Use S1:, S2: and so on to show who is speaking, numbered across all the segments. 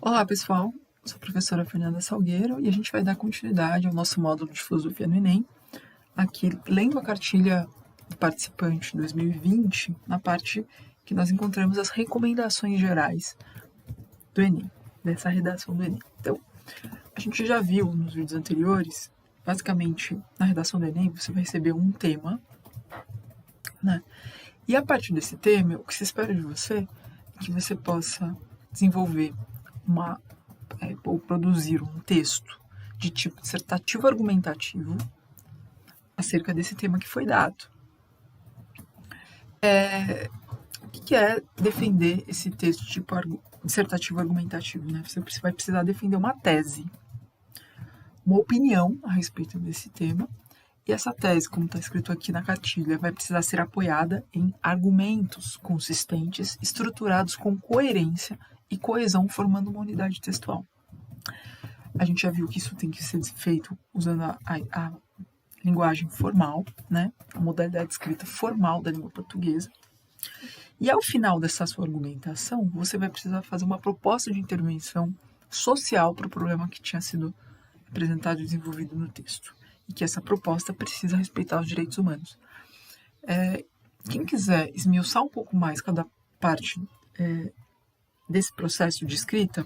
S1: Olá, pessoal. Sou a professora Fernanda Salgueiro e a gente vai dar continuidade ao nosso módulo de filosofia no Enem, aqui lendo a cartilha do participante 2020, na parte que nós encontramos as recomendações gerais do Enem, dessa redação do Enem. Então, a gente já viu nos vídeos anteriores, basicamente, na redação do Enem, você vai receber um tema, né? E a partir desse tema, o que se espera de você é que você possa desenvolver ou produzir um texto de tipo dissertativo argumentativo acerca desse tema que foi dado. O que é defender esse texto de tipo dissertativo argumentativo? Né? Você vai precisar defender uma tese, uma opinião a respeito desse tema, e essa tese, como está escrito aqui na cartilha, vai precisar ser apoiada em argumentos consistentes, estruturados com coerência e coesão, formando uma unidade textual. A gente já viu que isso tem que ser feito usando a linguagem formal, né? A modalidade de escrita formal da língua portuguesa. E ao final dessa sua argumentação, você vai precisar fazer uma proposta de intervenção social para o problema que tinha sido apresentado e desenvolvido no texto. E que essa proposta precisa respeitar os direitos humanos. Quem quiser esmiuçar um pouco mais cada parte desse processo de escrita,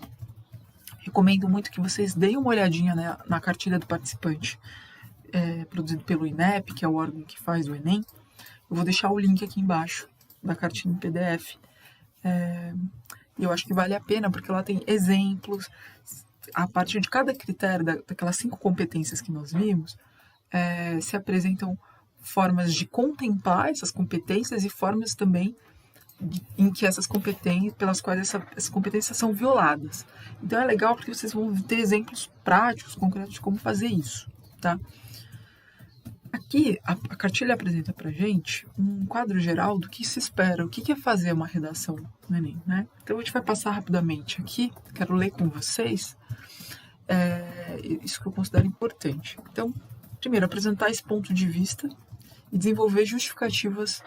S1: recomendo muito que vocês deem uma olhadinha na cartilha do participante, produzido pelo INEP, que é o órgão que faz o Enem. Eu vou deixar o link aqui embaixo da cartilha em PDF. E eu acho que vale a pena, porque ela tem exemplos. A partir de cada critério, daquelas 5 competências que nós vimos, se apresentam formas de contemplar essas competências e formas também em que essas competências, pelas quais essas competências são violadas. Então é legal porque vocês vão ter exemplos práticos, concretos de como fazer isso, tá? Aqui a cartilha apresenta pra gente um quadro geral do que se espera, o que é fazer uma redação no Enem, né? Então a gente vai passar rapidamente aqui, quero ler com vocês isso que eu considero importante. Então, primeiro, apresentar esse ponto de vista e desenvolver justificativas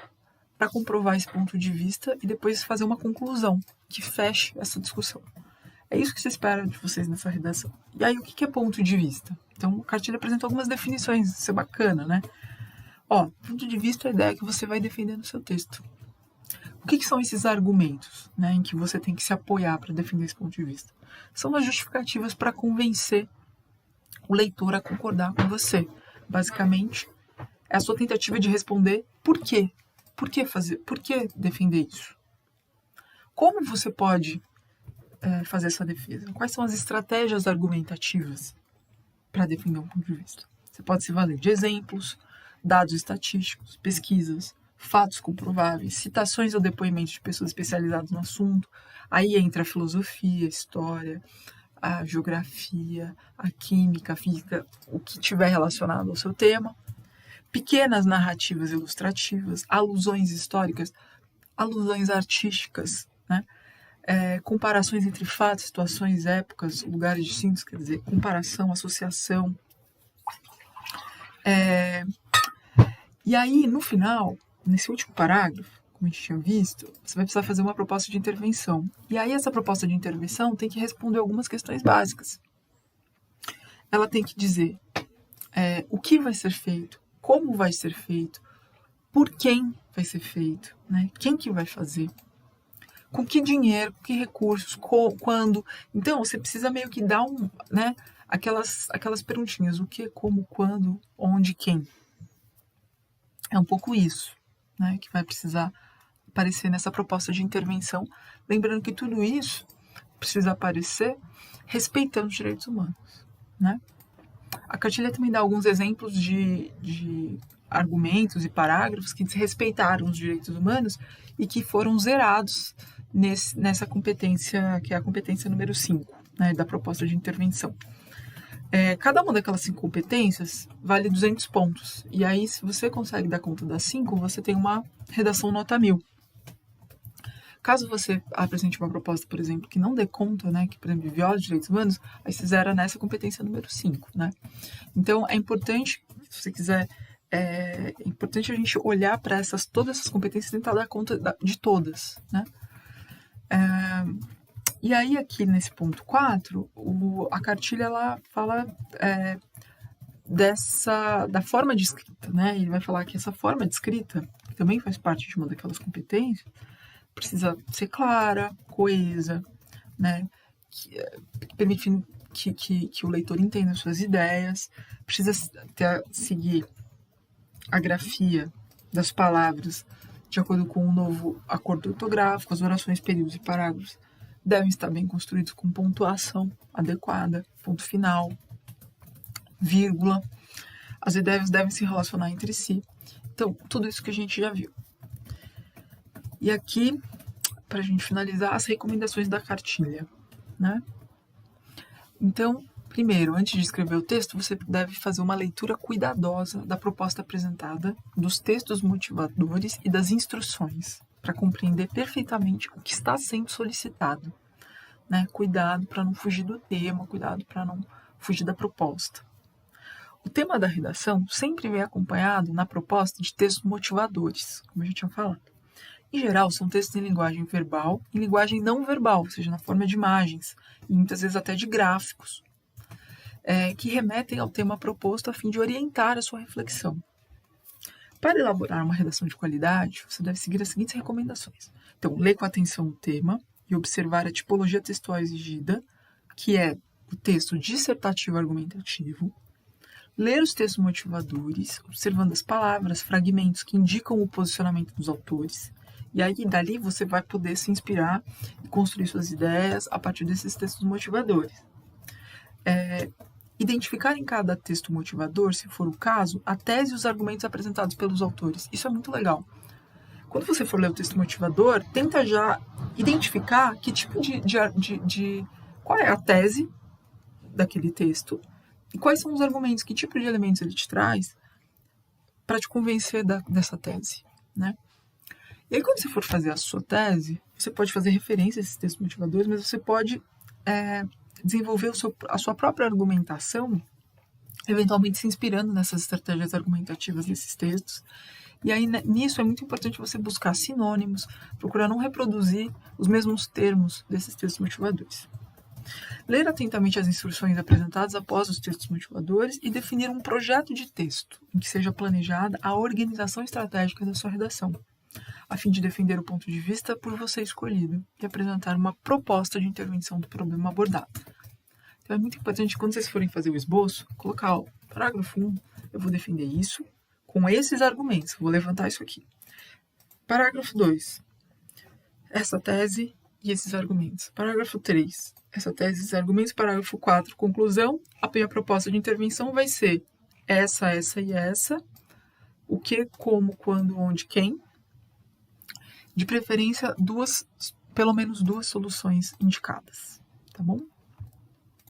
S1: para comprovar esse ponto de vista e depois fazer uma conclusão que feche essa discussão. É isso que se espera de vocês nessa redação. E aí, o que é ponto de vista? Então, a cartilha apresenta algumas definições, isso é bacana, né? Ponto de vista é a ideia que você vai defender no seu texto. O que são esses argumentos, né, em que você tem que se apoiar para defender esse ponto de vista? São as justificativas para convencer o leitor a concordar com você. Basicamente, é a sua tentativa de responder por quê. Por que defender isso? Como você pode fazer essa defesa? Quais são as estratégias argumentativas para defender um ponto de vista? Você pode se valer de exemplos, dados estatísticos, pesquisas, fatos comprováveis, citações ou depoimentos de pessoas especializadas no assunto. Aí entra a filosofia, a história, a geografia, a química, a física, o que tiver relacionado ao seu tema. Pequenas narrativas ilustrativas, alusões históricas, alusões artísticas, né? Comparações entre fatos, situações, épocas, lugares distintos, quer dizer, comparação, associação. E aí, no final, nesse último parágrafo, como a gente tinha visto, você vai precisar fazer uma proposta de intervenção. E aí, essa proposta de intervenção tem que responder algumas questões básicas. Ela tem que dizer o que vai ser feito, como vai ser feito, por quem vai ser feito, né? Quem que vai fazer, com que dinheiro, com que recursos, quando. Então, você precisa meio que dar aquelas perguntinhas, o que, como, quando, onde, quem. É um pouco isso, né, que vai precisar aparecer nessa proposta de intervenção. Lembrando que tudo isso precisa aparecer respeitando os direitos humanos, né? A cartilha também dá alguns exemplos de argumentos e parágrafos que desrespeitaram os direitos humanos e que foram zerados nessa competência, que é a competência número 5, né, da proposta de intervenção. Cada uma daquelas 5 competências vale 200 pontos. E aí, se você consegue dar conta das 5, você tem uma redação nota 1000. Caso você apresente uma proposta, por exemplo, que não dê conta, né, que, por exemplo, viola os direitos humanos, aí se zera nessa competência número 5, né? Então, é importante, se você quiser, é importante a gente olhar para todas essas competências e tentar dar conta de todas, né? E aí, aqui nesse ponto 4, a cartilha ela fala da forma de escrita, né? Ele vai falar que essa forma de escrita, que também faz parte de uma daquelas competências, precisa ser clara, coesa, né? Permitindo que o leitor entenda suas ideias, precisa seguir a grafia das palavras de acordo com o novo acordo ortográfico, as orações, períodos e parágrafos devem estar bem construídos com pontuação adequada, ponto final, vírgula. As ideias devem se relacionar entre si. Então, tudo isso que a gente já viu. E aqui, para a gente finalizar, as recomendações da cartilha, né? Então, primeiro, antes de escrever o texto, você deve fazer uma leitura cuidadosa da proposta apresentada, dos textos motivadores e das instruções, para compreender perfeitamente o que está sendo solicitado. Né? Cuidado para não fugir do tema, cuidado para não fugir da proposta. O tema da redação sempre vem acompanhado na proposta de textos motivadores, como eu já tinha falado. Em geral, são textos em linguagem verbal e linguagem não verbal, ou seja, na forma de imagens, e muitas vezes até de gráficos, que remetem ao tema proposto a fim de orientar a sua reflexão. Para elaborar uma redação de qualidade, você deve seguir as seguintes recomendações. Então, ler com atenção o tema e observar a tipologia textual exigida, que é o texto dissertativo argumentativo. Ler os textos motivadores, observando as palavras, fragmentos que indicam o posicionamento dos autores. E aí, dali, você vai poder se inspirar e construir suas ideias a partir desses textos motivadores. Identificar em cada texto motivador, se for o caso, a tese e os argumentos apresentados pelos autores. Isso é muito legal. Quando você for ler o texto motivador, tenta já identificar que tipo qual é a tese daquele texto e quais são os argumentos, que tipo de elementos ele te traz para te convencer dessa tese, né? E aí, quando você for fazer a sua tese, você pode fazer referência a esses textos motivadores, mas você pode desenvolver a sua própria argumentação, eventualmente se inspirando nessas estratégias argumentativas desses textos. E aí, nisso, é muito importante você buscar sinônimos, procurar não reproduzir os mesmos termos desses textos motivadores. Ler atentamente as instruções apresentadas após os textos motivadores e definir um projeto de texto em que seja planejada a organização estratégica da sua redação, a fim de defender o ponto de vista por você escolhido e apresentar uma proposta de intervenção do problema abordado. Então é muito importante, quando vocês forem fazer o esboço, colocar o parágrafo 1, eu vou defender isso com esses argumentos, vou levantar isso aqui. Parágrafo 2, essa tese e esses argumentos. Parágrafo 3, essa tese e esses argumentos. Parágrafo 4, conclusão. A minha proposta de intervenção vai ser essa e essa. O que, como, quando, onde, quem. De preferência, pelo menos duas soluções indicadas, tá bom?